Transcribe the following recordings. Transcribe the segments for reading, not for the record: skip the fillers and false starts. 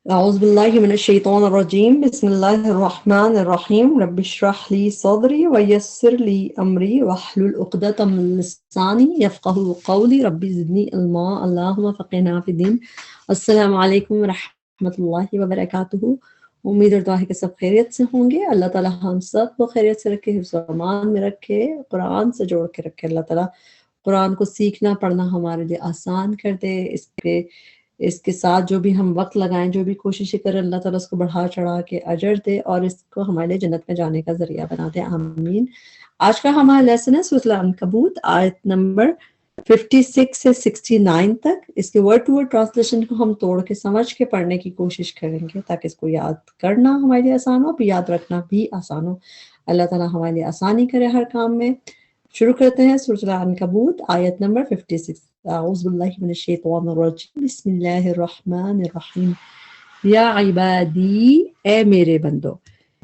أعوذ بالله من الشيطان الرجيم بسم الله الرحمن الرحيم رب اشرح لي صدري ويسر لي أمري واحلل عقدة من لساني يفقهوا قولي رب زدني علما اللهم فقهنا في الدين. السلام علیکم ورحمۃ اللہ وبرکاتہ. امید اور دعا ہے کہ سب خیریت سے ہوں گے. اللہ تعالیٰ ہم سب کو خیریت سے رکھے، حفظ و امان میں رکھے، قرآن سے جوڑ کے رکھے. اللہ تعالیٰ قرآن کو سیکھنا پڑھنا ہمارے لیے آسان کر دے. اس کے ساتھ جو بھی ہم وقت لگائیں، جو بھی کوششیں کریں، اللہ تعالیٰ اس کو بڑھا چڑھا کے اجر دے اور اس کو ہمارے لیے جنت میں جانے کا ذریعہ بنا دے. آمین. آج کا ہمارا لیسن ہے سورۃ العنکبوت، آیت نمبر 56 سے 69 تک. اس کے ورڈ ٹو ورڈ ٹرانسلیشن کو ہم توڑ کے سمجھ کے پڑھنے کی کوشش کریں گے تاکہ اس کو یاد کرنا ہمارے لیے آسان ہو، پھر یاد رکھنا بھی آسان ہو. اللہ تعالیٰ ہمارے لیے آسانی کرے ہر کام میں. شروع کرتے ہیں سورۃ العنکبوت آیت نمبر 56. اعوذ باللہ من الشیطان الرجیم بسم اللہ الرحمن الرحیم. یا عبادی، اے میرے بندو.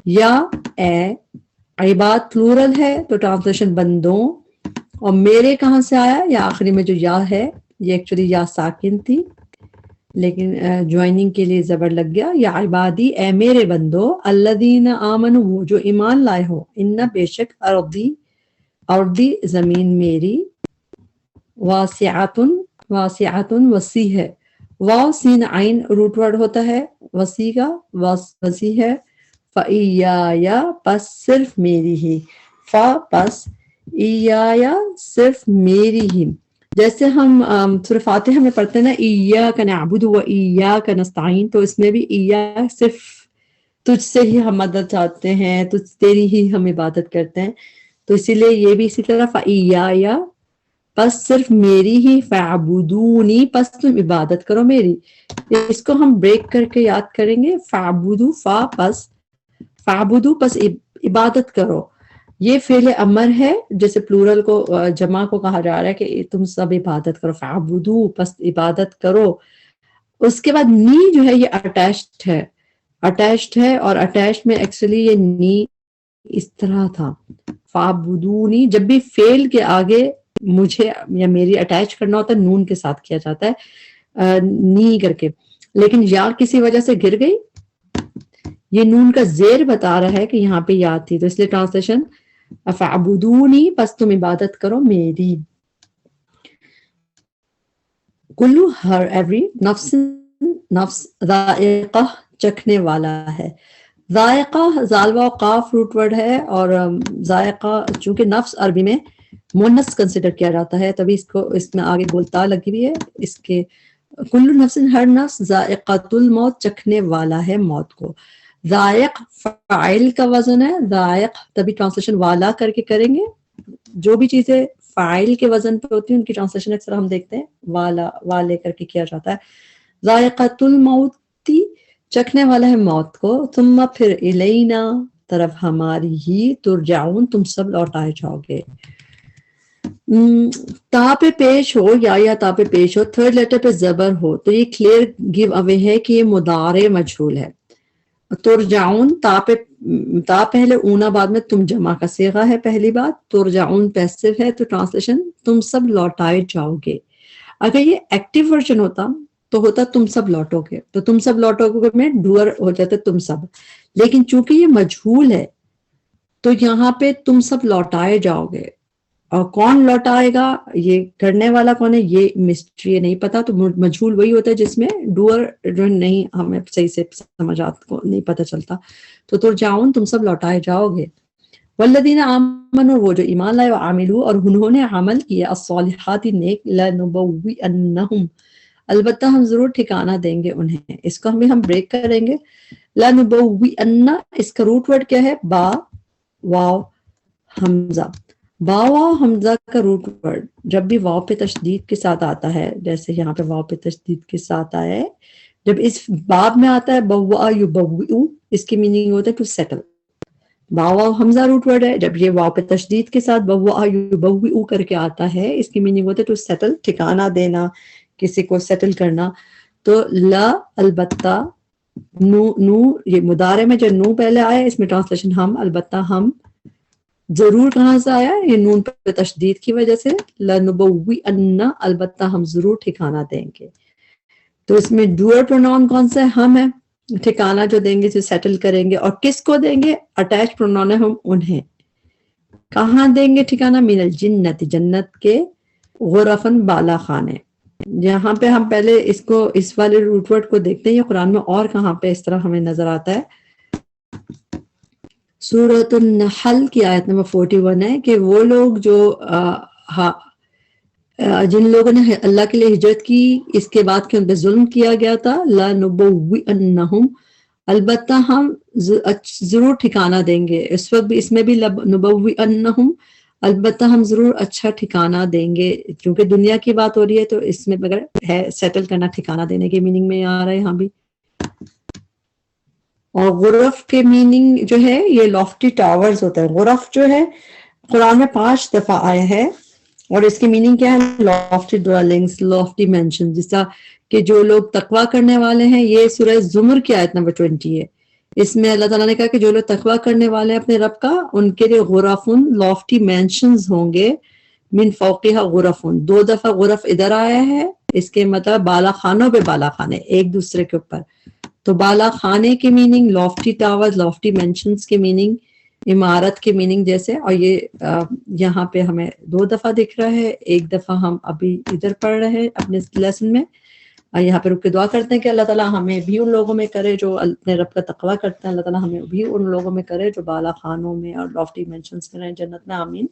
یا اے عباد پلورل ہے تو ٹرانسلیشن بندوں. اور میرے کہاں سے آیا؟ یا آخری میں جو یا ہے یہ ایکچولی یا ساکن تھی لیکن جوائننگ کے لیے زبر لگ گیا. یا عبادی، اے میرے بندو. الذین آمنوا، وہ جو ایمان لائے ہو. ان بے شک ارضی زمین میری. واسعتن وسیع ہے. واو سین عین روٹ ورڈ ہوتا ہے وسیع کا، وسیع ہے. فَإِيَّايَ، پس صرف میری ہی. پس ایایا، صرف میری ہی. جیسے ہم سورہ فاتحہ میں پڑھتے ہیں نا ایاک نعبد و ایاک نستعین، تو اس میں بھی ایاک صرف تجھ سے ہی ہم مدد چاہتے ہیں، تیری ہی ہم عبادت کرتے ہیں. تو اسی لیے یہ بھی اسی طرح فَإِيَّايَ، پس صرف میری ہی. فَاعْبُدُونِی، پس تم عبادت کرو میری. اس کو ہم بریک کر کے یاد کریں گے. فَاعْبُدُو، پس فَاعْبُدُو، پس عبادت کرو. یہ فعل امر ہے، جیسے پلورل کو جمع کو کہا جا رہا ہے کہ تم سب عبادت کرو. فَاعْبُدُو، پس عبادت کرو. اس کے بعد نی جو ہے یہ اٹیچڈ ہے اور اٹیچڈ میں ایکچولی یہ نی اس طرح تھا. فَاعْبُدُونِی، جب بھی فعل کے آگے مجھے یا میری اٹیچ کرنا ہوتا ہے نون کے ساتھ کیا جاتا ہے نی کر کے، لیکن یا کسی وجہ سے گر گئی. یہ نون کا زیر بتا رہا ہے کہ یہاں پہ یا تھی، تو اس لیے ٹرانسلیشن فَاعْبُدُونِی، پس تم عبادت کرو میری. کلو، ہر ایوری، نفس ذائقہ، چکھنے والا ہے. ذائقہ زال و قاف روٹ ورڈ ہے اور ذائقہ چونکہ نفس عربی میں مونس کنسیڈر کیا جاتا ہے تبھی اس میں آگے گولتا لگی ہوئی ہے. اس کے کل نفس، ہر نفس، ذائقۃ الموت، چکھنے والا ہے موت کو. ذائق فاعل کا وزن ہے، ذائق تبھی ٹرانسلیشن والا کر کے کریں گے. جو بھی چیزیں فاعل کے وزن پہ ہوتی ہیں ان کی ٹرانسلیشن اکثر ہم دیکھتے ہیں والے کر کے کیا جاتا ہے. ذائقۃ الموتی، چکھنے والا ہے موت کو. ثم، پھر، الینا، طرف ہماری ہی، ترجعون، تم سب لوٹائے جاؤ گے. تا پہ پیش ہو یا تا پہ پیش ہو، تھرڈ لیٹر پہ زبر ہو تو یہ کلیئر گیو اوے ہے کہ یہ مضارع مجہول ہے. ترجعون، تا پہلے، اونا بعد میں، تم جمع کا صیغہ ہے پہلی بات. ترجعون پیسو ہے تو ٹرانسلیشن تم سب لوٹائے جاؤ گے. اگر یہ ایکٹیو ورژن ہوتا تو ہوتا تم سب لوٹو گے، تو تم سب لوٹو گے میں ڈوئر ہو جاتے تم سب. لیکن چونکہ یہ مجہول ہے تو یہاں پہ تم سب لوٹائے جاؤ گے. اور کون لوٹائے گا، یہ کرنے والا کون ہے، یہ مسٹری نہیں پتا. تو مجہول وہی ہوتا ہے جس میں ڈوئر جو نہیں ہمیں صحیح سے سمجھات کو نہیں پتہ چلتا. تو ترجعون، تم سب لوٹائے جاؤ گے. والذین آمنوا، وہ جو ایمان لائے، وعملوا، اور انہوں نے عمل کیا، الصالحات، نیک، لنبوئنہم، البتہ ہم ضرور ٹھکانہ دیں گے انہیں. اس کو ہم بریک کریں گے. لنبوئن، اس کا روٹ ورڈ کیا ہے؟ با واو حمزہ. با واو حمزہ کا روٹ ورڈ جب بھی واو پہ تشدید کے ساتھ آتا ہے، جیسے یہاں پہ واو پہ تشدید کے ساتھ آیا ہے، جب اس باب میں آتا ہے بوا یبوئ، اس کی میننگ ہوتا ہے ٹو سیٹل. با واو حمزہ روٹ ورڈ ہے، جب یہ واو پہ تشدید کے ساتھ بوا یبوئ کر کے آتا ہے، اس کی میننگ ہوتا ہے ٹو سیٹل، ٹھکانہ دینا، کسی کو سیٹل کرنا. تو لا، البتہ، نو یہ مضارع میں جو نو پہلے آیا اس میں ٹرانسلیشن ہم، البتہ ہم. ضرور کہاں سے آیا؟ یہ نون پہ تشدید کی وجہ سے. لنبوئن، البتہ ہم ضرور ٹھکانہ دیں گے. تو اس میں ڈوئر پروناؤن کون سا ہے؟ ہم ہے. ٹھکانہ جو دیں گے، جو سیٹل کریں گے. اور کس کو دیں گے؟ اٹیچ پروناؤن ہے ہم انہیں. کہاں دیں گے ٹھکانہ؟ من الجنت، جنت کے. غرفن، بالا خانے. یہاں پہ ہم پہلے اس والے روٹ ورڈ کو دیکھتے ہیں، یہ قرآن میں اور کہاں پہ اس طرح ہمیں نظر آتا ہے. سورۃ النحل کی آیت نمبر 41 ہے کہ وہ لوگ جو جن لوگوں نے اللہ کے لیے ہجرت کی اس کے بعد کہ ان پہ ظلم کیا گیا تھا، لَنُبَوِّئَنَّهُمْ، البتہ ہم ضرور ٹھکانہ دیں گے. اس وقت بھی اس میں بھی نُبَوِّئَنَّهُمْ، البتہ ہم ضرور اچھا ٹھکانہ دیں گے. کیونکہ دنیا کی بات ہو رہی ہے تو اس میں مگر ہے سیٹل کرنا، ٹھکانہ دینے کے میننگ میں آ رہا ہے یہاں بھی. اور غرف کے میننگ جو ہے یہ لافٹی ٹاورز ہوتا ہے. غرف جو ہے قرآن میں 5 دفعہ آیا ہے اور اس کی میننگ کیا ہے؟ Lofty dwellings, lofty mansion. جس طرح کہ جو لوگ تقویٰ کرنے والے ہیں، یہ سورہ زمر کی آیت نمبر 20 ہے. اس میں اللہ تعالیٰ نے کہا کہ جو لوگ تقویٰ کرنے والے ہیں اپنے رب کا، ان کے لیے غرفن، لافٹی مینشنز ہوں گے. من فوقہا غرفن، 2 دفعہ غرف ادھر آیا ہے، اس کے مطلب بالا خانوں پہ بالا خانے ایک دوسرے کے اوپر. تو بالا خانے کی meaning lofty tower, lofty mentions کی میننگ عمارت کی میننگ جیسے. اور یہ یہاں پہ ہمیں 2 دفعہ دکھ رہا ہے، 1 دفعہ ہم ابھی ادھر پڑھ رہے ہیں اپنے لیسن میں. یہاں پہ رک کے دعا کرتے ہیں کہ اللہ تعالیٰ ہمیں بھی ان لوگوں میں کرے جو اپنے رب کا تقویٰ کرتے ہیں. اللہ تعالیٰ ہمیں بھی ان لوگوں میں کرے جو بالا خانوں میں اور لافٹی مینشنز میں رہیں جنت میں. آمین.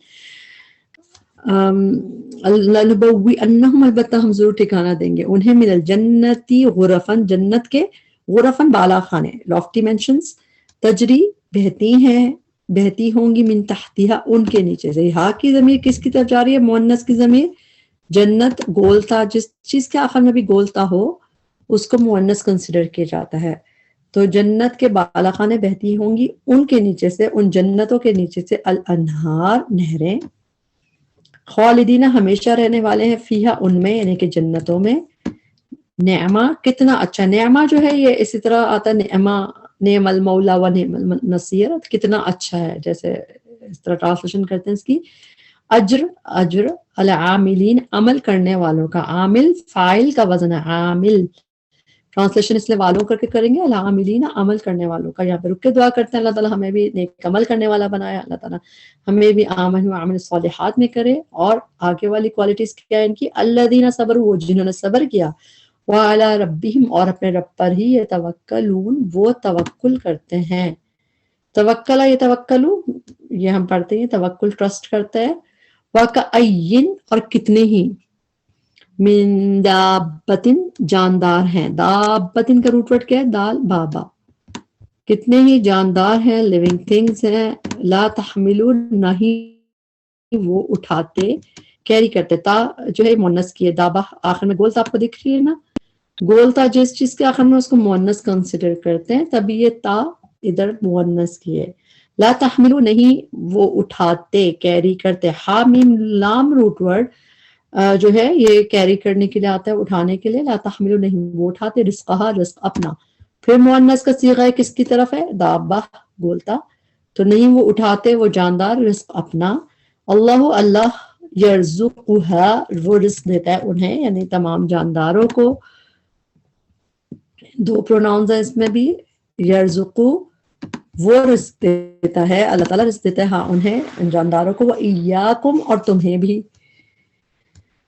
لَنُبَوِّئَنَّهُمْ، البتہ ہم ضرور ٹھکانہ دیں گے انہیں. من الجنتی غرفن، جنت کے. غرفن، بالا خانے، لافٹی مینشنز. تجری، بہتی ہیں، بہتی ہوں گی. من تحتہا، ان کے نیچے سے. ہا کی ضمیر کس کی طرف جا رہی ہے؟ مؤنث کی ضمیر. جنت گولتا، جس چیز کے آخر میں بھی گولتا ہو اس کو مؤنث کنسیڈر کیا جاتا ہے. تو جنت کے بالا خانے بہتی ہوں گی ان کے نیچے سے، ان جنتوں کے نیچے سے. الانہار، نہریں. خالدین، ہمیشہ رہنے والے ہیں. فیہا، ان میں، یعنی کہ جنتوں میں. نعمہ، کتنا اچھا. نعمہ جو ہے یہ اسی طرح آتا ہے نعمہ، نعم المولا و نعم النصیر، کتنا اچھا ہے. جیسے اس طرح ٹرانسلیشن کرتے ہیں اس کی. اجر، اجر. العاملین، عمل کرنے والوں کا. عامل فاعل کا وزن ہے، عامل. ٹرانسلیشن اس لیے والوں کر کے کریں گے، العاملین، عمل کرنے والوں کا. یہاں پہ رک کے دعا کرتے ہیں اللہ تعالیٰ ہمیں بھی نیک عمل کرنے والا بنایا. اللہ تعالیٰ ہمیں بھی آمن و عامل صالحات میں کرے. اور آگے والی کوالٹیز کیا ہے ان کی؟ الذین صبروا، وہ جنہوں نے صبر کیا. وعلی ربہم، اور اپنے رب پر ہی. یتوکلون، وہ توکل کرتے ہیں. توکل یتوکلو، یہ ہم پڑھتے ہیں توکل ٹرسٹ کرتا ہے. وَكَأَيِّن، اور کتنے ہی. من دابتن، جاندار ہیں. دابتن کا روٹ ورڈ کیا ہے؟ دال بابا. کتنے ہی جاندار ہیں، لیونگ تھنگز ہیں. لا تحملون، نہ ہی وہ اٹھاتے، کیری کرتے. تا جو ہے مونس کی ہے. دابا آخر میں گولتا آپ کو دکھ رہی ہے نا، گولتا جس چیز کے آخر میں اس کو مونس کنسیڈر کرتے ہیں، تبھی یہ تا ادھر مونس کی ہے. لا تحملو، نہیں وہ اٹھاتے، کیری کرتے. ہا میم لام روٹ ورڈ جو ہے یہ کیری کرنے کے لیے آتا ہے، اٹھانے کے لیے. لا تحملو، نہیں وہ اٹھاتے. رزقہا، رزق اپنا. پھر مؤنث کا صیغہ کس کی طرف ہے؟ دابہ، گولتا. تو نہیں وہ اٹھاتے، وہ جاندار، رزق اپنا. اللہ، اللہ. یرزقہا، وہ رزق دیتا ہے انہیں، یعنی تمام جانداروں کو. 2 پروناؤنز ہیں اس میں بھی. یرزقو، وہ رزق دیتا ہے، اللہ تعالیٰ رزق دیتا ہے ہاں انہیں، ان جانداروں کو. وَإِيَّاكُمْ، اور تمہیں بھی.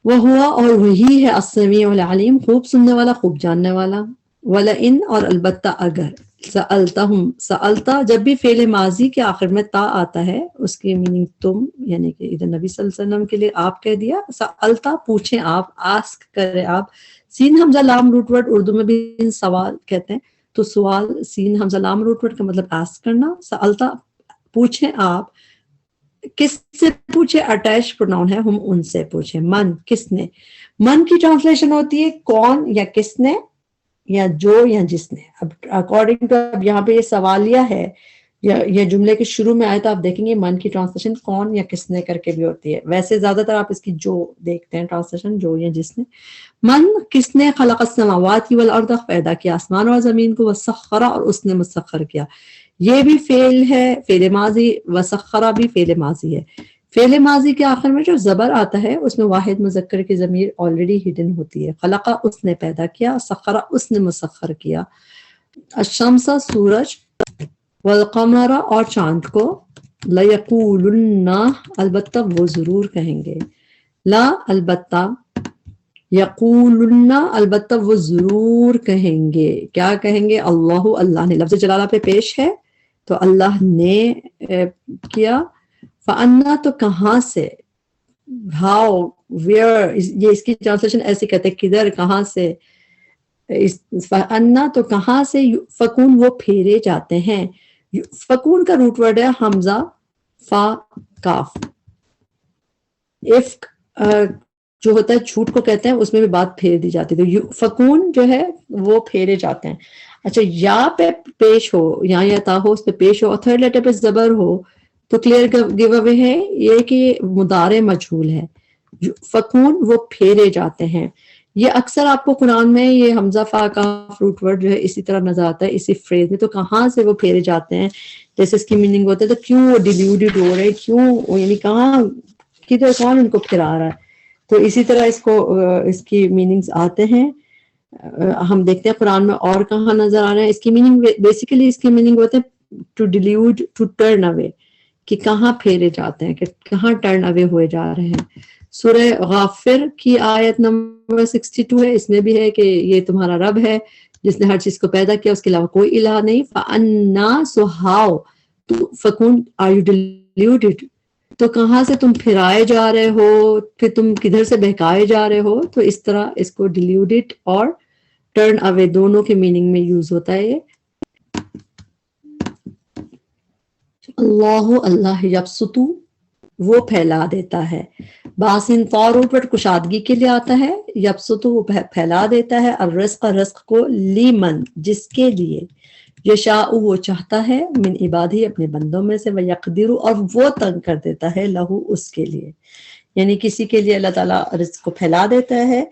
وَهُوَ، اور وہی ہے. السمیع العلیم، خوب سننے والا، خوب جاننے والا. وَلَئِن، اور البتہ اگر. سألتہم، سألتا جب بھی فعل ماضی کے آخر میں تا آتا ہے اس کی میننگ تم، یعنی کہ ادھر نبی صلی اللہ علیہ وسلم کے لیے آپ کہہ دیا. سألتا، پوچھیں آپ، آسک کرے آپ. سین حمزہ لام روٹ ورڈ اردو میں بھی سوال کہتے ہیں. تو سوال سین حمزہ لام روٹ ورڈ کا مطلب آسک کرنا. سألتا، پوچھیں آپ. کس سے پوچھے؟ اٹیچ پروناؤن ہے، ہم ان سے پوچھیں. من، کس نے. من کی ٹرانسلیشن ہوتی ہے کون یا کس نے، یا جو یا جس نے. اب اکارڈنگ ٹو اب یہاں پہ یہ سوالیہ ہے یا جملے کے شروع میں آئے تو آپ دیکھیں گے من کی ٹرانسلیشن کون یا کس نے کر کے بھی ہوتی ہے. ویسے زیادہ تر آپ اس کی جو دیکھتے ہیں ٹرانسلیشن، جو یا جس نے. من، کس نے. خلق السماوات والارض، پیدا کیا آسمان اور زمین کو. وسخر، اور اس نے مسخر کیا. یہ بھی فعل ہے، فعل ماضی. وسخرہ بھی فعل ماضی ہے. فعل ماضی کے آخر میں جو زبر آتا ہے اس میں واحد مذکر کی ضمیر آلریڈی ہڈن ہوتی ہے. خلقہ، اس نے پیدا کیا. سخرہ، اس نے مسخر کیا. الشمسا سورج، والقمر اور چاند کو، لیقولن البتہ وہ ضرور کہیں گے، لا البتہ، یقولن البتہ وہ ضرور کہیں گے، کیا کہیں گے؟ اللہ، اللہ نے، لفظ جلالہ پہ پیش ہے تو اللہ نے کیا، فَأَنَّا تو کہاں سے، ہاؤ، ویئر، یہ اس کی ٹرانسلیشن ایسے کہتے ہیں کدھر، کہاں سے، فَأَنَّا تو کہاں سے، فکون وہ پھیرے جاتے ہیں، فکون کا روٹ ورڈ ہے حمزہ فا کاف، افک جو ہوتا ہے جھوٹ کو کہتے ہیں، اس میں بھی بات پھیر دی جاتی ہے، تو فکون جو ہے وہ پھیرے جاتے ہیں۔ اچھا، یا پہ پیش ہو، یا تا ہو، اس پہ پیش ہو اور تھرڈ لیٹر پہ زبر ہو تو کلیئر گیو اوے ہے یہ کہ مضارع مجہول ہے، فکون وہ پھیرے جاتے ہیں۔ یہ اکثر آپ کو قرآن میں یہ حمزہ فا کا روٹ ورڈ جو ہے اسی طرح نظر آتا ہے اسی فریز میں، تو کہاں سے وہ پھیرے جاتے ہیں، جیسے اس کی میننگ ہوتا ہے تو کیوں وہ ڈیلیوٹڈ ہو رہے ہیں، کیوں، یعنی کہاں، کدھر، کون ان کو پھرا رہا ہے، تو اسی طرح اس کو اس کی میننگز آتے ہیں۔ ہم دیکھتے ہیں قرآن میں اور کہاں نظر آ رہے ہیں، اس کی میننگ بیسیکلی اس کی میننگ ہوتے ہیں ٹو ڈیلیوٹ، ٹو ٹرن اوے، کہ کہاں پھیرے جاتے ہیں، کہ کہاں ٹرن اوے ہوئے جا رہے ہیں۔ سورہ غافر کی آیت نمبر 62 ہے، اس میں بھی ہے کہ یہ تمہارا رب ہے جس نے ہر چیز کو پیدا کیا، اس کے علاوہ کوئی الہ نہیں، فَأَنَّا سو ہاؤ، تو فکون آر یو ڈیلیوٹڈ، تو کہاں سے تم پھرائے جا رہے ہو، پھر تم کدھر سے بہکائے جا رہے ہو، تو اس طرح اس کو ڈیلیوٹڈ اور ٹرن اوے دونوں کے میننگ میں یوز ہوتا ہے یہ۔ اللہ، اللہ یبسط وہ پھیلا دیتا ہے، باسن طور پر کشادگی کے لیے آتا ہے، یبسط وہ پھیلا دیتا ہے، الرزق رزق کو، لیمن جس کے لیے، یشاء وہ چاہتا ہے، من عبادی اپنے بندوں میں سے، ویقدر اور وہ تنگ کر دیتا ہے، لہو اس کے لیے، یعنی کسی کے لیے اللہ تعالیٰ رزق کو پھیلا دیتا ہے،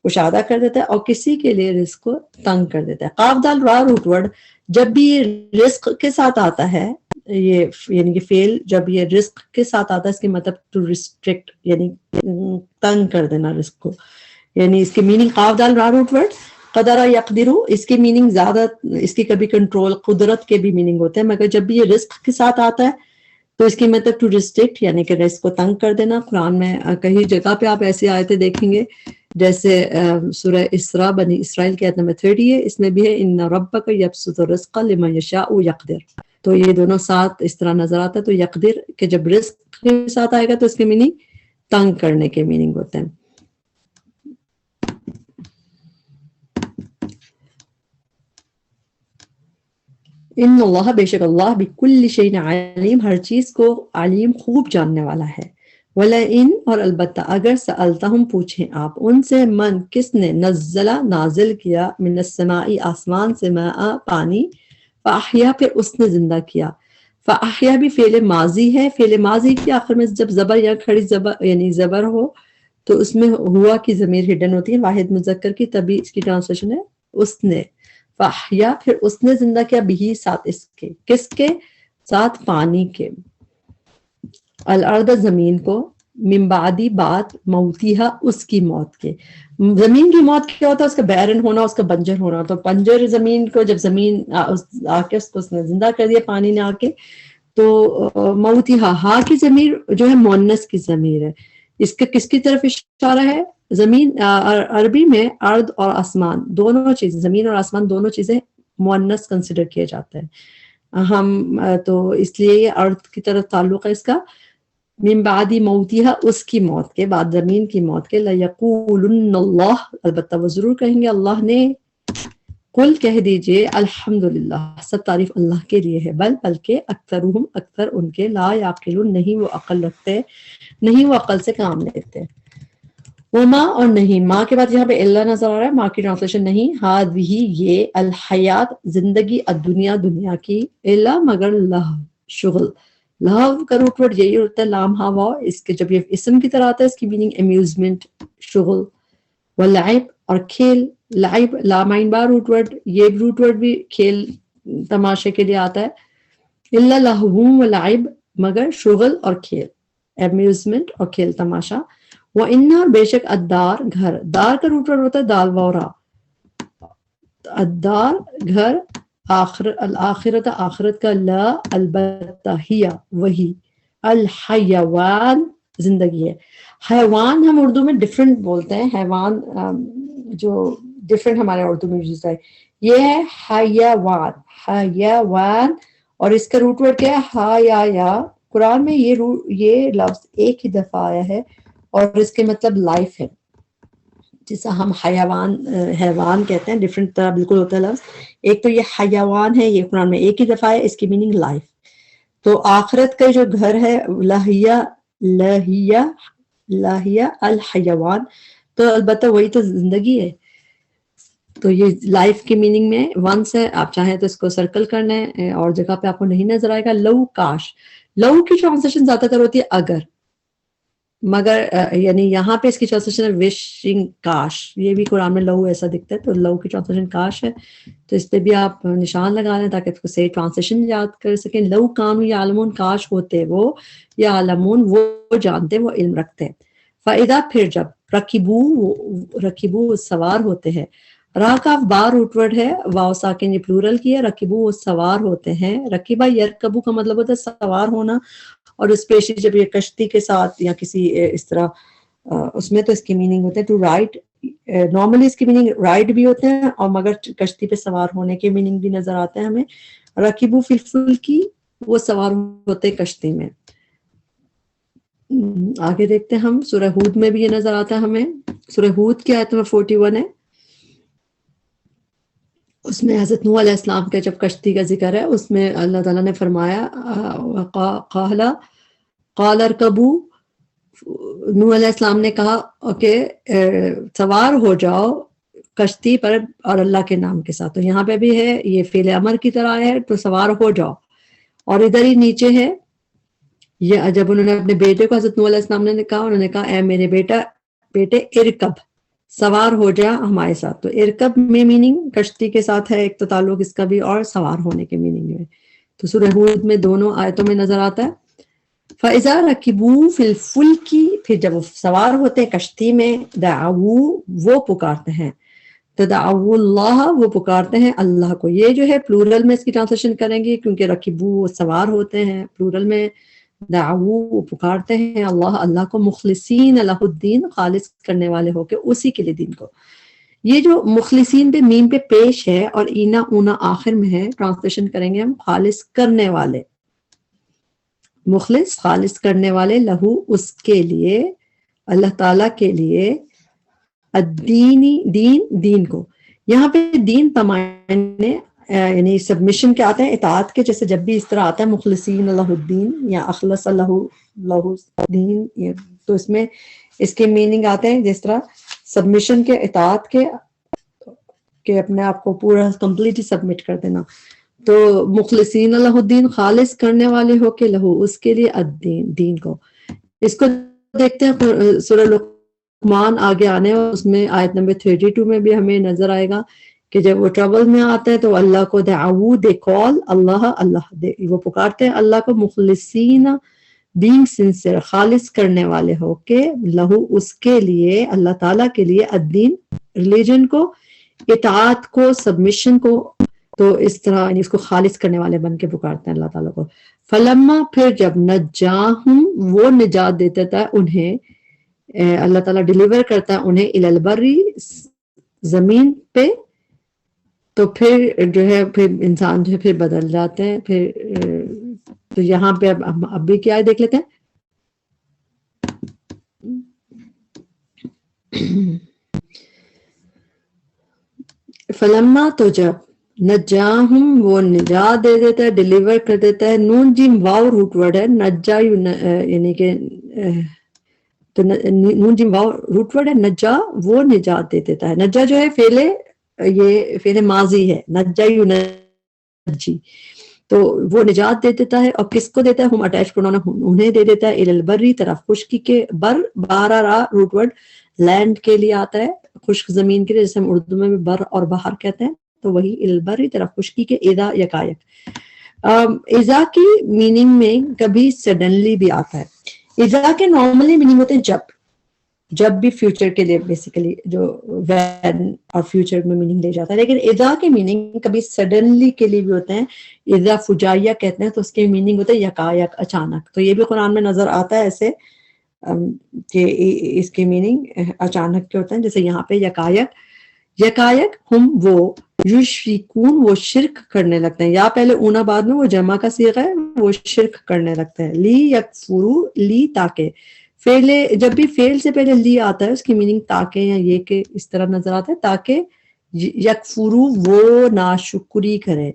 کشادہ کر دیتا ہے، اور کسی کے لیے رزق کو تنگ کر دیتا ہے۔ قاف دال را روٹ ورڈ جب بھی یہ رزق کے ساتھ آتا ہے، یہ یعنی کہ فعل جب یہ رزق کے ساتھ آتا ہے، اس کے مطلب ٹو ریسٹرکٹ، یعنی تنگ کر دینا رزق کو، یعنی اس کی میننگ قاف دال را روٹ ورڈ قدر یقدرو، اس کی میننگ زیادہ، اس کی کبھی کنٹرول، قدرت کے بھی میننگ ہوتے ہیں، مگر جب بھی یہ رزق کے ساتھ آتا ہے تو اس کی مطلب ٹو ریسٹرکٹ، یعنی کہ رزق کو تنگ کر دینا۔ قرآن میں کئی جگہ پہ آپ ایسی آیتیں دیکھیں گے، جیسے سورہ اسراء بنی اسرائیل کی آیت نمبر 30 ہے، اس میں بھی ہے ان ربک یبسط الرزق لمن یشاء یقدر، تو یہ دونوں ساتھ اس طرح نظر آتا ہے، تو یقدر کہ جب رزق کے ساتھ آئے گا تو اس کی میننگ تنگ کرنے کے میننگ ہوتے ہیں۔ ان اللہ بے شک اللہ بکل شیء علیم ہر چیز کو علیم خوب جاننے والا ہے۔ وَلَئِن اور البتہ اگر سألتہم پوچھیں آپ ان سے، من کس نے، نزلہ نازل کیا، من السماء آسمان سے، ماء پانی، فاحیا پھر اس نے زندہ کیا، فاحیا بھی فعل ماضی ہے، فعل ماضی کے آخر میں جب زبر یا کھڑی زبر یعنی زبر ہو تو اس میں ہوا کی ضمیر ہڈن ہوتی ہے واحد مذکر کی، تبھی اس کی ٹرانسلیشن ہے اس نے، فاحیا پھر اس نے زندہ کیا، بھی ساتھ اس کے، کس کے ساتھ، پانی کے، الارض زمین کو، من بعدی بعد موتیہا اس کی موت کے، زمین کی موت کیا ہوتا ہے، اس کا بیرن ہونا، اس کا بنجر ہونا، تو بنجر زمین کو جب زمین آ کے اس کو اس نے زندہ کر دیا پانی نے آ کے، تو موتیہا، ہا کی ضمیر جو ہے مؤنث کی ضمیر ہے، اس کے کس کی طرف اشارہ ہے، زمین، عربی میں ارض اور آسمان دونوں چیزیں، زمین اور آسمان دونوں چیزیں مؤنث کنسیڈر کیے جاتے ہیں، ہم تو اس لیے یہ ارض کی طرف تعلق ہے اس کا، من بعد موتیہا اس کی موت کے بعد، زمین کی موت کے، لیقولن اللہ البتہ وہ ضرور کہیں گے اللہ نے، قل کہہ دیجئے الحمدللہ سب تعریف اللہ کے لیے ہے، بلکہ اکثرہم اکثر ان کے، لا یعقلون نہیں وہ عقل رکھتے، نہیں وہ عقل سے کام لیتے۔ وما اور نہیں، ماں کے بعد یہاں پہ اللہ نظر آ رہا ہے، ماں کی ٹرانسلیشن نہیں، ہذہ یہ، الحیات زندگی، الدنیا دنیا کی، الا مگر لہو شغل، لہو کا روٹ ورڈ یہی ہوتا ہے لام ہا واو، اس کے جب یہ اسم کی طرح آتا ہے اس کی میننگ امیوزمنٹ، شغل، واللعب اور کھیل، لعب لامائن بار روٹ ورڈ، یہ روٹ ورڈ بھی کھیل تماشے کے لیے آتا ہے، الا لہو ولعب مگر شغل اور کھیل، امیوزمنٹ اور کھیل تماشا، وَإِنَّا بے شک الدار گھر، دار کا روٹ ورڈ ہوتا ہے دال وورا، الدار گھر، آخر الآخرت آخرت کا، لا البتہ، ہی وہی، الحیوان زندگی ہے. حیوان ہم اردو میں ڈفرینٹ بولتے ہیں، حیوان جو ڈفرینٹ ہمارے اردو میں یوز ہے، یہ ہے حیوان. حیوان. اور اس کا روٹ ورڈ کیا ہے؟ ہا یا. قرآن میں یہ لفظ ایک ہی دفعہ آیا ہے اور اس کے مطلب لائف ہے. جیسا ہم حیوان کہتے ہیں، ڈفرینٹ طرح بالکل ہوتا ہے لفظ. ایک تو یہ حیوان ہے، یہ قرآن میں ایک ہی دفعہ ہے، اس کی میننگ لائف. تو آخرت کا جو گھر ہے لاہیا الحیوان، تو البتہ وہی تو زندگی ہے. تو یہ لائف کی میننگ میں ونس ہے، آپ چاہیں تو اس کو سرکل کرنا ہے، اور جگہ پہ آپ کو نہیں نظر آئے گا. لو کاش، لو کی ٹرانسلیشن زیادہ تر ہوتی ہے اگر، مگر یعنی یہاں پہ اس کی ٹرانسلیشن ہے وشنگ کاش. یہ بھی قرآن میں لو ایسا دکھتا ہے، تو لو کی ٹرانسلیشن کاش ہے. تو اس پہ بھی آپ نشان لگا لیں تاکہ اس کو صحیح ٹرانسلیشن یاد کر سکیں. لو کانو یعلمون، کاش ہوتے وہ، یعلمون وہ جانتے، وہ علم رکھتے. فَإِذَا پھر جب، رکیبو سوار ہوتے ہیں. را کا با روٹ ورڈ ہے، واو ساکن یہ پلورل کی ہے. رکیبو وہ سوار ہوتے ہیں. رکیبہ یرکبو کا مطلب ہوتا ہے سوار ہونا، اور اسپیشلی جب یہ کشتی کے ساتھ یا کسی اس طرح اس میں، تو اس کی میننگ ہوتے ہیں ٹو رائڈ. نارملی اس کی میننگ رائڈ بھی ہوتے ہیں، اور مگر کشتی پہ سوار ہونے کے میننگ بھی نظر آتے ہیں ہمیں. رکیبو فی الفلک، وہ سوار ہوتے کشتی میں. آگے دیکھتے ہیں ہم، سورہ ہود میں بھی یہ نظر آتا ہے ہمیں. سورہ ہود کی آیت نمبر 41 ہے. اس میں حضرت نوح علیہ السلام کے جب کشتی کا ذکر ہے، اس میں اللہ تعالیٰ نے فرمایا قال ارکبو، نوح علیہ السلام نے کہا کہ سوار ہو جاؤ کشتی پر، اور اللہ کے نام کے ساتھ. تو یہاں پہ بھی ہے، یہ فعل امر کی طرح ہے، تو سوار ہو جاؤ. اور ادھر ہی نیچے ہے، یہ جب انہوں نے اپنے بیٹے کو، حضرت نوح علیہ السلام نے کہا، انہوں نے کہا اے میرے بیٹے ارکب، سوار ہو جا ہمارے ساتھ. تو ارکب میں میننگ کشتی کے ساتھ ہے ایک تو تعلق اس کا بھی، اور سوار ہونے کے میننگ میں. تو سورہ ہود میں دونوں آیتوں میں نظر آتا ہے. فَإِذَا رَكِبُوا فِي الْفُلْكِ، پھر جب وہ سوار ہوتے ہیں کشتی میں، دعوا وہ پکارتے ہیں. تو دعوا اللہ، وہ پکارتے ہیں اللہ کو. یہ جو ہے پلورل میں اس کی ٹرانسلیشن کریں گے، کیونکہ رکبو وہ سوار ہوتے ہیں، پلورل میں دعوا وہ پکارتے ہیں اللہ کو، مخلصین لہ الدین، خالص کرنے والے ہو کے اسی کے لیے دین کو. یہ جو مخلصین پہ میم پہ پیش ہے اور اینا اونا آخر میں ہے، ٹرانسلیشن کریں گے ہم خالص کرنے والے. مخلص خالص کرنے والے، لہو اس کے لیے، اللہ تعالیٰ کے لیے، الدینی دین کو. یہاں پہ دین تمانے یعنی سبمیشن کے آتے ہیں، اطاعت کے. جیسے جب بھی اس طرح آتا ہے مخلصین لہ الدین یا اخلص لہ الدین، تو اس میں اس کے میننگ آتے ہیں جس طرح سبمیشن کے، اطاعت کے، کہ اپنے آپ کو پورا کمپلیٹلی سبمٹ کر دینا. تو مخلصین لہ الدین، خالص کرنے والے ہو کے، لہو اس کے لیے، الدین دین کو. اس کو دیکھتے ہیں سورہ لقمان آگے آنے، اس میں آیت نمبر 32 میں بھی ہمیں نظر آئے گا کہ جب وہ ٹربل میں آتا ہے تو اللہ کو دعو، دے کال اللہ، وہ پکارتے ہیں اللہ کو، مخلصین بینگ سنسر، خالص کرنے والے ہو کے، لہو اس کے لیے، اللہ تعالیٰ کے لیے، الدین ریلیجن کو، اطاعت کو، سبمیشن کو. تو اس طرح اس کو خالص کرنے والے بن کے پکارتے ہیں اللہ تعالیٰ کو. فلما پھر جب، نجاہم وہ نجات دیتا ہے انہیں، اللہ تعالیٰ ڈیلیور کرتا ہے انہیں، الالبری زمین پہ. تو پھر جو ہے پھر انسان جو ہے پھر بدل جاتے ہیں. پھر تو یہاں پہ اب بھی کیا ہے دیکھ لیتے ہیں. فلما تو جب، نجاہم وہ نجات دے دیتا ہے، ڈیلیور کر دیتا ہے. نون جیم واو روٹ ورڈ ہے، نجا یعنی کہ تو نون جیم واو روٹ ورڈ ہے، نجا وہ نجات دے دیتا ہے. نجا جو ہے یہ فعل ماضی ہے، نجا ینجی، تو وہ نجات دے دیتا ہے. اور کس کو دیتا ہے؟ ہم اٹیچ پروناؤن انہیں دے دیتا ہے. الالبری طرف خشکی کے، بر بارہ را روٹ ورڈ لینڈ کے لیے آتا ہے، خشک زمین کے لیے، جیسے ہم اردو میں بھی بر اور بہر کہتے ہیں. تو وہی الالبری طرف خشکی کے. اذا یکایک، اذا کی میننگ میں کبھی سڈنلی بھی آتا ہے. اذا کے نارملی میننگ ہوتے ہیں جب، جب بھی فیوچر کے لیے بیسیکلی جو وین اور فیوچر میں میننگ لے جاتا ہے. لیکن اذا کے میننگ کبھی سڈنلی کے لیے بھی ہوتے ہیں, اذا فجائیہ کہتے ہیں, تو اس کے میننگ ہوتا ہے یکایک, اچانک. تو یہ بھی قرآن میں نظر آتا ہے ایسے کہ اس کے میننگ اچانک کے ہوتے ہیں, جیسے یہاں پہ یکایک. یکایک ہم وہ یشرکون وہ شرک کرنے لگتے ہیں, یا پہلے اونا بعد میں وہ جمع کا صیغہ ہے, وہ شرک کرنے لگتے ہیں. لی یکفرو, لی تاکہ, فعل جب بھی فعل سے پہلے لی آتا ہے اس کی میننگ تاکہ یا یہ کہ اس طرح نظر آتا ہے, تاکہ یکفرو وہ ناشکری کرے.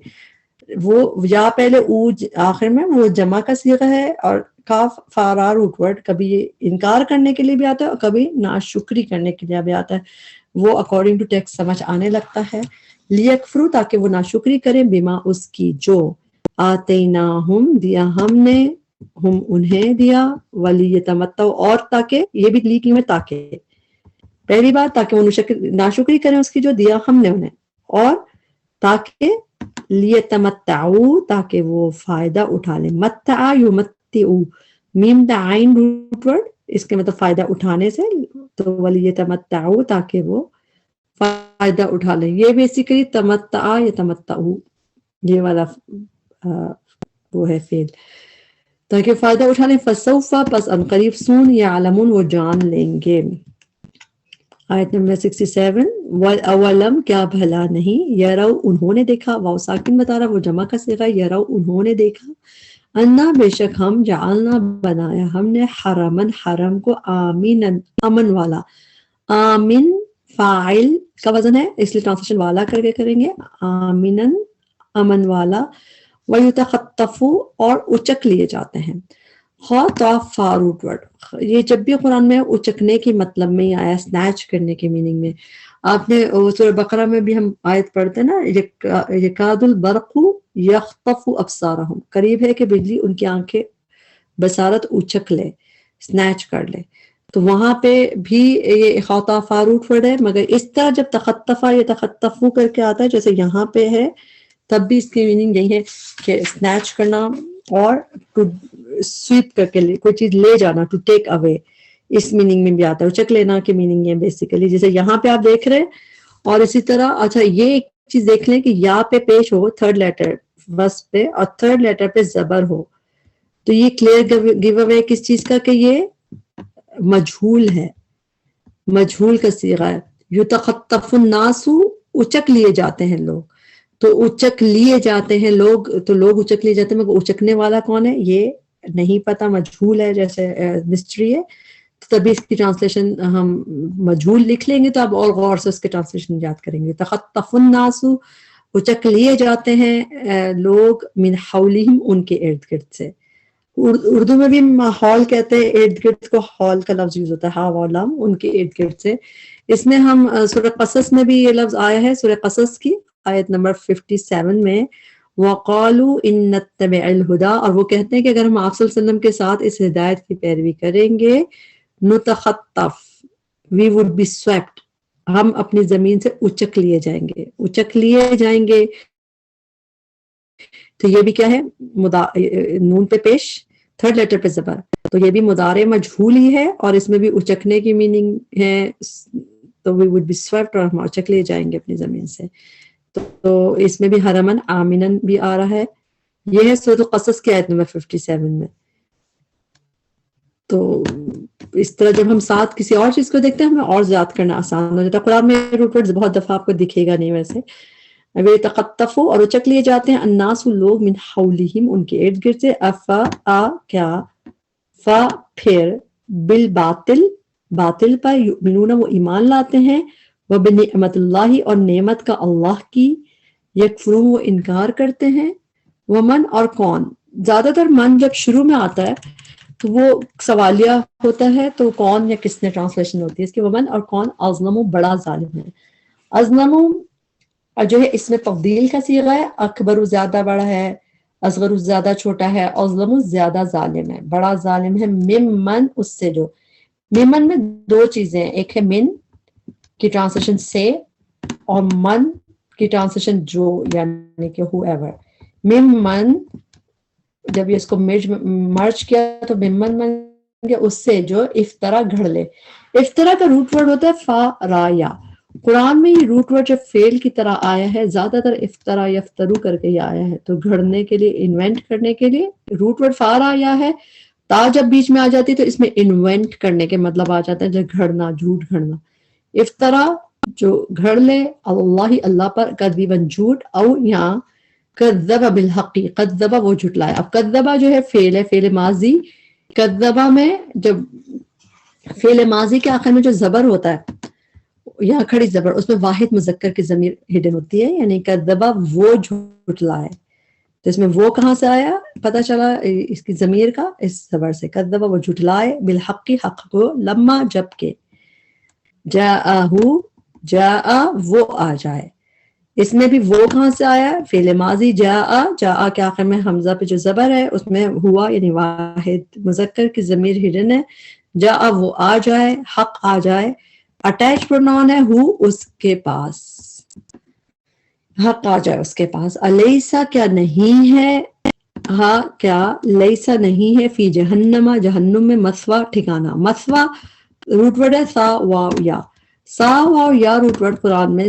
وہ یا پہلے او آخر میں وہ جمع کا صیغہ ہے, اور کاف فارار روٹ ورڈ کبھی یہ انکار کرنے کے لیے بھی آتا ہے اور کبھی ناشکری کرنے کے لیے بھی آتا ہے. وہ اکارڈنگ ٹو ٹیکسٹ سمجھ آنے لگتا ہے. لیکفرو تاکہ وہ ناشکری کریں, بما اس کی جو, آتیناہم دیا ہم نے, ہم انہیں دیا, ولیتمتعوا اور تاکہ, یہ بھی لی کی میں تاکہ, پہلی بات تاکہ وہ ناشکری کریں اس کی جو دیا ہم نے انہیں, اور تاکہ لیتمتعوا تاکہ وہ فائدہ اٹھا لیں. متع یمتعو, میم دا عین روٹ ورڈ, اس کے مطلب فائدہ اٹھانے سے, تو ولیتمتعوا تاکہ وہ فائدہ اٹھا لیں. یہ بیسیکلی تمتع یا تمتعو یہ والا وہ ہے فعل, تاکہ فائدہ اٹھا لیں. فسوف پس ان قریب, سون یعلمون وہ جان لیں گے. آیت نمبر 67, اولم کیا بھلا نہیں, یرو انہوں نے دیکھا, واو ساکن بتا رہا وہ جمع کا صیغہ, یرو انہوں نے دیکھا, انا بے شک ہم, جعلنا بنایا ہم نے, حرمن حرم کو, آمین امن والا. آمین فاعل کا وزن ہے اس لیے ٹرانسلیشن والا کر کے کریں گے, آمینن امن والا. وَيُتَخَطَّفُ اور اچک لیے جاتے ہیں. خَطَفَ روٹ ورڈ, یہ جب بھی قرآن میں اچکنے کی مطلب میں آیا, سنیچ کرنے کی میننگ میں. آپ نے سورہ بقرہ میں بھی ہم آیت پڑھتے ہیں نا, یکاد البرق یخطف ابصارہم, قریب ہے کہ بجلی ان کی آنکھیں بصارت اچک لے, سنیچ کر لے. تو وہاں پہ بھی یہ خطف روٹ ورڈ ہے, مگر اس طرح جب تخطفہ یا تخطفو کر کے آتا ہے جیسے یہاں پہ ہے, تب بھی اس کی میننگ یہی ہے کہ سنیچ کرنا اور ٹو سویپ کر کے کوئی چیز لے جانا, to take away, us meaning میں بھی آتا ہے. اچک لینا کی میننگ ہے بیسیکلی, جیسے یہاں پہ آپ دیکھ رہے ہیں. اور اسی طرح اچھا یہ ایک چیز دیکھ لیں کہ یا پہ پیش ہو تھرڈ لیٹر بس پہ, اور تھرڈ لیٹر پہ زبر ہو, تو یہ کلیئر گیو اوے کس چیز کا کہ یہ مجہول ہے, مجہول کا صیغہ ہے. یتخطف الناس اچک لیے جاتے ہیں لوگ, تو اچک لیے جاتے ہیں لوگ, تو لوگ اچک لیے جاتے ہیں, مگر اچکنے والا کون ہے یہ نہیں پتا, مجہول ہے, جیسے مسٹری ہے. تبھی اس کی ٹرانسلیشن ہم مجہول لکھ لیں گے تو آپ اور غور سے اس کے ٹرانسلیشن یاد کریں گے. تخطف الناس اچک لیے جاتے ہیں لوگ, من حولہم ان کے ارد گرد سے. اردو میں بھی ماحول کہتے ہیں, ارد گرد کو حول کا لفظ یوز ہوتا ہے, ہا و لام, ان کے ارد گرد سے. اس میں ہم سورہ قصص میں بھی یہ لفظ آیا ہے, سورہ قصص کی آیت نمبر 57 میں, وَقَالُوا إِن نَتَّبِعِ الْهُدَىٰ, اور وہ کہتے ہیں کہ اگر ہم آپ صلی اللہ علیہ وسلم کے ساتھ اس ہدایت کی پیروی کریں گے, نُتَخَطَّف we would be swept, ہم اپنی زمین سے اچک لیے جائیں گے, اچک لیے جائیں گے. تو یہ بھی کیا ہے, نون پہ پیش, تھرڈ لیٹر پہ زبر, تو یہ بھی مضارع مجہول ہی ہے, اور اس میں بھی اچکنے کی میننگ ہے. تو we would be swept, اور ہم اچک لیے جائیں گے اپنی زمین سے. تو اس میں بھی حرمن آمینن بھی آ رہا ہے. یہ ہے سورۃ قصص کی آیت نمبر 57 میں. تو اس طرح جب ہم ساتھ کسی اور چیز کو دیکھتے ہیں ہمیں اور یاد کرنا آسان ہو جاتا ہے. قرآن میں روٹ ورڈز بہت دفعہ آپ کو دکھے گا نہیں ویسے. وہ تخطفو اور اچک لیے جاتے ہیں, الناس لوگ, من حولہم ان کے ارد گرد سے, افا کیا, فا پھر, بالباطل باطل پر, یؤمنون وہ ایمان لاتے ہیں, وبنعمت اللہ اور نعمت کا اللہ کی, یکفرون وہ انکار کرتے ہیں, ومن اور کون. زیادہ تر من جب شروع میں آتا ہے تو وہ سوالیہ ہوتا ہے, تو کون یا کس نے ٹرانسلیشن ہوتی ہے اس کی, ومن اور کون, اظلم بڑا ظالم ہے. اظلم اور جو ہے اس میں تفضیل کا صیغہ ہے, اکبر زیادہ بڑا ہے, اصغر زیادہ چھوٹا ہے, اظلم زیادہ ظالم ہے, بڑا ظالم ہے, ممن اس سے جو. ممن میں دو چیزیں ہیں, ایک ہے من کی ٹرانسلیشن سے, اور من کی ٹرانسلیشن جو, یعنی کہ ہو ایور. ممن جب یہ اس کو مرج کیا تو ممن گے اس سے جو افطرا گھڑ لے. افطرا کا روٹ ورڈ ہوتا ہے فارایا. قرآن میں یہ روٹ ورڈ جب فعل کی طرح آیا ہے زیادہ تر افطرا یفترو کر کے ہی آیا ہے, تو گھڑنے کے لیے, انوینٹ کرنے کے لیے روٹ ورڈ فارایا ہے. تا جب بیچ میں آ جاتی تو اس میں انوینٹ کرنے کے مطلب آ جاتا ہے, جو گھڑنا, جھوٹ گھڑنا. افطرا جو گھڑ لے, اللہ اللہ پر, کذباً جھوٹ, او یہاں کذب بالحق, کذبا وہ جھٹلایا. اب کذبا جو ہے فعل ہے, فعل ماضی. کذبا میں جب فعل ماضی کے آخر میں جو زبر ہوتا ہے, یہاں کھڑی زبر, اس میں واحد مذکر کی ضمیر ہڈن ہوتی ہے, یعنی کذبا وہ جھٹلائے. تو اس میں وہ کہاں سے آیا پتہ چلا, اس کی ضمیر کا اس زبر سے. کذبا وہ جھٹلائے, بالحق حق کو, لما جب کے, جاءہو جاء وہ آ جائے. اس میں بھی وہ کہاں سے آیا, فعل ماضی جاء, جاء کے آخر میں حمزہ پہ جو زبر ہے اس میں ہوا یعنی واحد مذکر کی ضمیر ہڈن ہے. جاء وہ آ جائے, حق آ جائے. اٹیچ پروناؤن ہے ہو, اس کے پاس, حق آ جائے اس کے پاس. الیسا کیا نہیں ہے, ہاں کیا, لیسا نہیں ہے, فی جہنم جہنم میں, مثوا ٹھکانہ. مثوا روٹ ورڈ ہے سا واو یا. سا واو یا روٹ ورڈ قرآن میں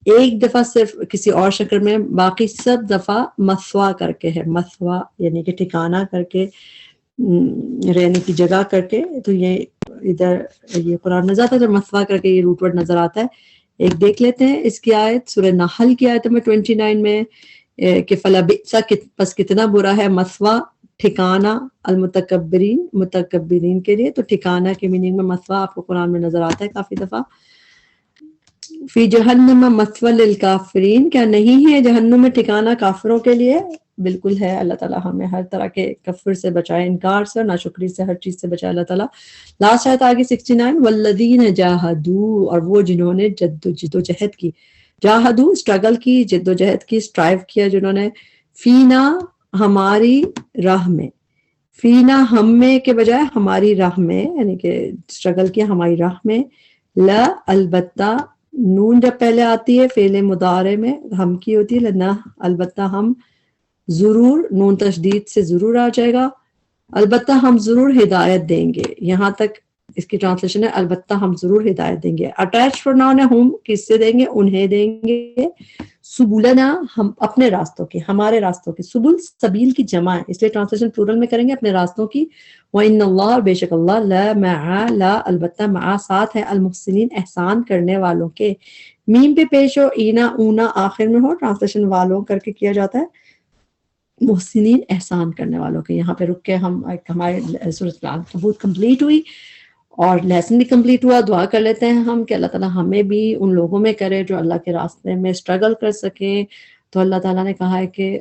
ایک دفعہ صرف کسی اور شکل میں, باقی سب دفعہ مثوا کر کے ہے. مثوا یعنی کہ ٹھکانہ کر کے, رہنے کی جگہ کر کے. تو یہ ادھر یہ قرآن میں زیادہ تر مثوا کر کے یہ روٹ ورڈ نظر آتا ہے. ایک دیکھ لیتے ہیں اس کی آیت, سورہ نحل کی آیت نمبر 29 میں, کہ فلا بئسا, پس کتنا برا ہے, مثوا ٹھکانہ, المتکبرین متکبرین کے لیے. تو ٹھکانہ کے میننگ میں مثوا آپ کو قرآن میں نظر آتا ہے کافی دفعہ. فی جہنم مثوی للکافرین, کیا نہیں ہے جہنم میں ٹھکانہ کافروں کے لیے. بالکل ہے. اللہ تعالیٰ ہمیں ہر طرح کے کفر سے بچائے, انکار سے, ناشکری سے, ہر چیز سے بچائے اللہ تعالیٰ. لاسٹ آیت آگے 69, والذین جاہدوا, اور وہ جنہوں نے جد و جہد کی. جاہدو اسٹرگل کی, جد و جہد کی, اسٹرائیو کیا جنہوں نے. فینا ہماری راہ میں, فینا ہم میں کے بجائے ہماری راہ میں, یعنی کہ اسٹرگل کیا ہماری راہ میں. لا البتہ, نون جب پہلے آتی ہے فعل مضارع میں ہم کی ہوتی ہے, لنا البتہ ہم, ضرور نون تشدید سے ضرور آ جائے گا. البتہ ہم ضرور ہدایت دیں گے, یہاں تک اس کی ٹرانسلیشن ہے, البتہ ہم ضرور ہدایت دیں گے. اٹیچ پروناؤن ہے ہم, کس سے دیں گے, انہیں دیں گے. سبلنا, ہم اپنے راستوں کی, ہمارے راستوں کی. سبل سبیل کی جمع ہے, اس لیے ٹرانسلیشن پلورل میں کریں گے, اپنے راستوں کی. وَإِنَّ اللَّهَ, بے شک اللہ, لا مع, لا البتہ, مع ساتھ ہے, المحسنین احسان کرنے والوں کے. میم پہ پیش ہو, اینا اونا آخر میں ہو, ٹرانسلیشن والوں کر کے کیا جاتا ہے, محسنین احسان کرنے والوں کے. یہاں پہ رک کے ہمارے سورۃ العنکبوت کمپلیٹ ہوئی اور لیسن بھی کمپلیٹ ہوا. دعا کر لیتے ہیں ہم کہ اللہ تعالیٰ ہمیں بھی ان لوگوں میں کرے جو اللہ کے راستے میں اسٹرگل کر سکیں. تو اللہ تعالیٰ نے کہا ہے کہ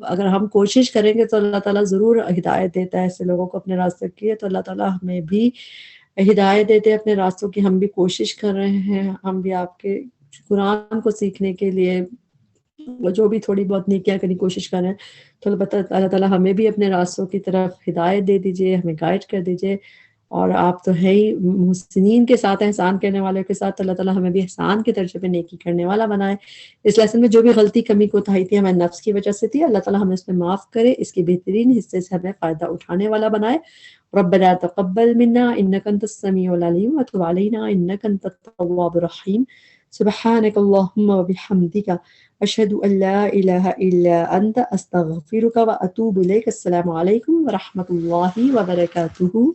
اگر ہم کوشش کریں گے تو اللہ تعالیٰ ضرور ہدایت دیتا ہے ایسے لوگوں کو اپنے راستے کی. تو اللہ تعالیٰ ہمیں بھی ہدایت دیتے ہیں اپنے راستوں کی. ہم بھی کوشش کر رہے ہیں, ہم بھی آپ کے قرآن کو سیکھنے کے لیے جو بھی تھوڑی بہت نیکیاں کرنے کی کوشش کر رہے ہیں. تو اللہ تعالیٰ ہمیں بھی اپنے راستوں کی طرف ہدایت دے دیجئے, ہمیں گائیڈ کر دیجئے. اور آپ تو ہے ہی محسنین کے ساتھ, احسان کرنے والوں کے ساتھ. اللہ تعالیٰ ہمیں بھی احسان کے درجے پہ نیکی کرنے والا بنائے. اس لیسن میں جو بھی غلطی کمی کوتاہی تھی ہمیں نفس کی وجہ سے تھی, اللہ تعالیٰ ہمیں اس میں معاف کرے, اس کے بہترین حصے سے ہمیں فائدہ اٹھانے والا بنائے. ربنا تقبل منا انك انت السميع العليم وتب علينا انك انت التواب الرحيم. سبحانك اللهم وبحمدك اشهد ان لا اله الا انت استغفرك واتوب اليك. السلام عليكم ورحمة الله وبركاته.